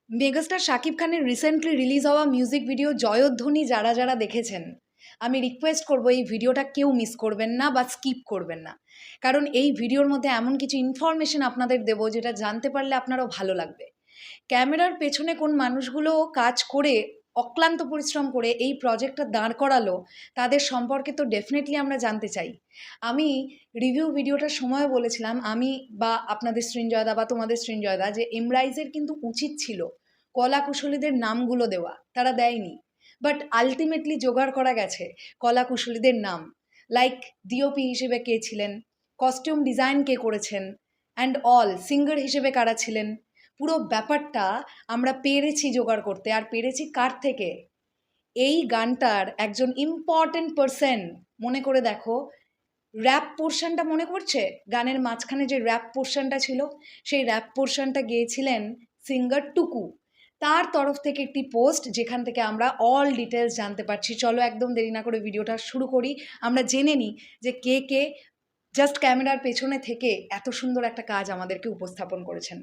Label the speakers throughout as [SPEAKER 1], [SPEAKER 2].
[SPEAKER 1] Megastar Shakib খানের recently release হওয়া music video জয়ধ্বনি যারা যারা দেখেছেন, আমি রিকোয়েস্ট করব এই ভিডিওটা কেউ মিস করবেন না বা স্কিপ করবেন না। কারণ এই ভিডিওর মধ্যে এমন কিছু ইনফরমেশন আপনাদের দেব যেটা জানতে পারলে আপনারও ভালো লাগবে। ক্যামেরার পেছনে কোন মানুষগুলো কাজ করে অক্লান্ত পরিশ্রম করে এই প্রজেক্টটা দাঁড় করালো, তাদের সম্পর্কে তো ডেফিনেটলি আমরা জানতে চাই। আমি রিভিউ ভিডিওটার সময় বলেছিলাম, আমি বা আপনাদের সৃঞ্জয়দা বা তোমাদের সৃঞ্জয়দা, যে এমরাইজের কিন্তু উচিত ছিল কলাকুশলীদের নামগুলো দেওয়া, তারা দেয়নি। বাট আলটিমেটলি জোগাড় করা গেছে কলাকুশলীদের নাম, লাইক ডিওপি হিসেবে কে ছিলেন, কস্টিউম ডিজাইন কে করেছেন, অ্যান্ড অল সিঙ্গার হিসেবে কারা ছিলেন। পুরো ব্যাপারটা আমরা পেরেছি জোগাড় করতে। আর পেরেছি কার থেকে? এই গানটার একজন ইম্পর্টেন্ট পারসন, মনে করে দেখো, র্যাপ পোর্শনটা মনে করছে? গানের মাঝখানে যে র্যাপ পোর্শনটা ছিল, সেই র্যাপ পোর্শনটা গেয়েছিলেন সিঙ্গার টুকু। তার তরফ থেকে একটি পোস্ট, যেখান থেকে আমরা অল ডিটেলস জানতে পারছি। চলো একদম দেরি না করে ভিডিওটা শুরু করি, আমরা জেনে নিই যে কে কে জাস্ট ক্যামেরার পেছনে থেকে এত সুন্দর একটা কাজ আমাদেরকে উপস্থাপন করেছেন।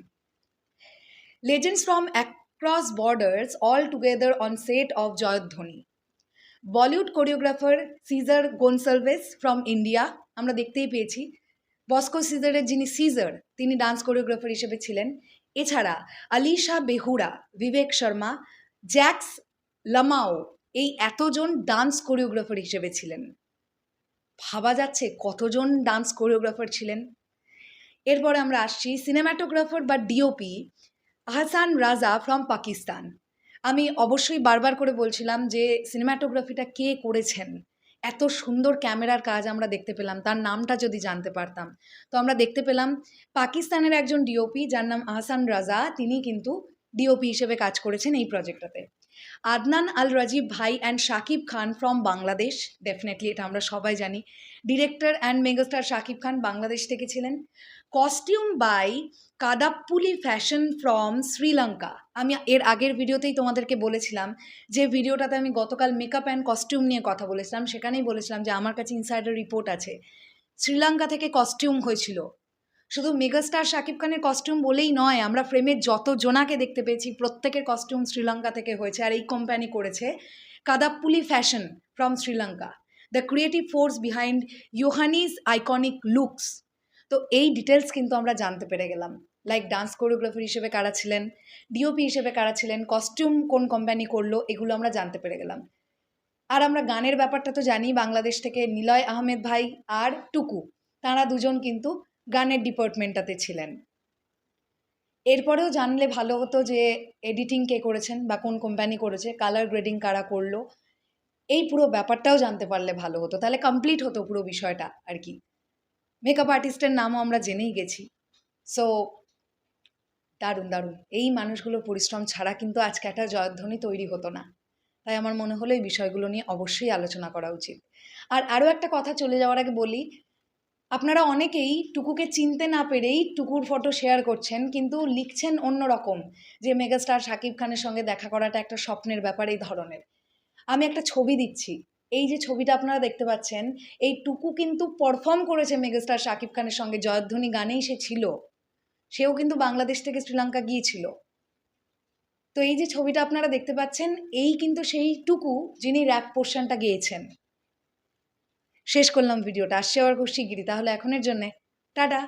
[SPEAKER 1] Legends from across borders all together on set of জয়ধ্বনি। Bollywood choreographer Caesar Gonsalves from India, আমরা দেখতেই পেয়েছি। বস্কো সিজারের যিনি সিজার, তিনি ডান্স কোরিওগ্রাফার হিসেবে ছিলেন। এছাড়া আলিশা বেহুরা, বিবেক শর্মা, জ্যাক্স লামাও, এই এতজন ডান্স কোরিওগ্রাফার হিসেবে ছিলেন। ভাবা যাচ্ছে কতজন ডান্স কোরিওগ্রাফার ছিলেন। এরপরে আমরা আসছি সিনেমাটোগ্রাফার বা ডিওপি আহসান রাজা ফ্রম পাকিস্তান। আমি অবশ্যই বারবার করে বলছিলাম যে সিনেমাটোগ্রাফিটা কে করেছেন। এত সুন্দর ক্যামেরার কাজ আমরা দেখতে পেলাম, তার নামটা যদি জানতে পারতাম। তো আমরা দেখতে পেলাম পাকিস্তানের একজন ডিওপি যার নাম আহসান রাজা, তিনি কিন্তু ডিওপি হিসেবে কাজ করেছেন এই প্রজেক্টটাতে। আদনান আল রাজীব ভাই and Shakib Khan from Bangladesh, definitely এটা আমরা সবাই জানি। Director and megastar Shakib Khan Bangladesh থেকে ছিলেন। Costume by Kadappuli Fashion from Sri Lanka. আমি এর আগের ভিডিওতেই তোমাদেরকে বলেছিলাম, যে ভিডিওটাতে আমি গতকাল মেকআপ অ্যান্ড কস্টিউম নিয়ে কথা বলেছিলাম, সেখানেই বলেছিলাম যে আমার কাছে ইনসাইডার রিপোর্ট আছে শ্রীলঙ্কা থেকে কস্টিউম হয়েছিল। শুধু মেগাস্টার শাকিব খানের কস্টিউম বলেই নয়, আমরা ফ্রেমের যত জনাকে দেখতে পেয়েছি প্রত্যেকের কস্টিউম শ্রীলঙ্কা থেকে হয়েছে। আর এই কোম্পানি করেছে Kadappuli Fashion from Sri Lanka, the creative force behind Yohani's iconic looks. তো এই ডিটেলস কিন্তু আমরা জানতে পেরে গেলাম, লাইক ডান্স কোরিওগ্রাফার হিসেবে কারা ছিলেন, ডিওপি হিসেবে কারা ছিলেন, কস্টিউম কোন কোম্পানি করলো, এগুলো আমরা জানতে পেরে গেলাম। আর আমরা গানের ব্যাপারটা তো জানি, বাংলাদেশ থেকে নিলয় আহমেদ ভাই আর টুকু, তারা দুজন কিন্তু গানের ডিপার্টমেন্টটাতে ছিলেন। এরপরেও জানলে ভালো হতো যে এডিটিং কে করেছেন বা কোন কোম্পানি করেছে, কালার গ্রেডিং কারা করলো, এই পুরো ব্যাপারটাও জানতে পারলে ভালো হতো, তাহলে কমপ্লিট হতো পুরো বিষয়টা আর কি। মেকআপ আর্টিস্টের নামও আমরা জেনেই গেছি। সো দারুণ দারুণ, এই মানুষগুলোর পরিশ্রম ছাড়া কিন্তু আজকে একটা জয়ধ্বনি তৈরি হতো না। তাই আমার মনে হলো এই বিষয়গুলো নিয়ে অবশ্যই আলোচনা করা উচিত। আর আরও একটা কথা চলে যাওয়ার আগে বলি, আপনারা অনেকেই টুকুকে চিনতে না পেরেই টুকুর ফটো শেয়ার করছেন, কিন্তু লিখছেন অন্য রকম, যে মেগাস্টার শাকিব খানের সঙ্গে দেখা করাটা একটা স্বপ্নের ব্যাপার, এই ধরনের। আমি একটা ছবি দিচ্ছি, এই যে ছবিটা আপনারা দেখতে পাচ্ছেন, এই টুকু কিন্তু পারফর্ম করেছে মেগাস্টার শাকিব খানের সঙ্গে, জয়ধ্বনি গানেই সে ছিল। সেও কিন্তু বাংলাদেশ থেকে শ্রীলঙ্কা গিয়েছিল। তো এই যে ছবিটা আপনারা দেখতে পাচ্ছেন, এই কিন্তু সেই টুকু যিনি র্যাপ পোর্শনটা গেয়েছেন। শেষ করলাম ভিডিওটা, আসছে আবার খুব শিগগিরই। তাহলে এখনের জন্যে টাটা।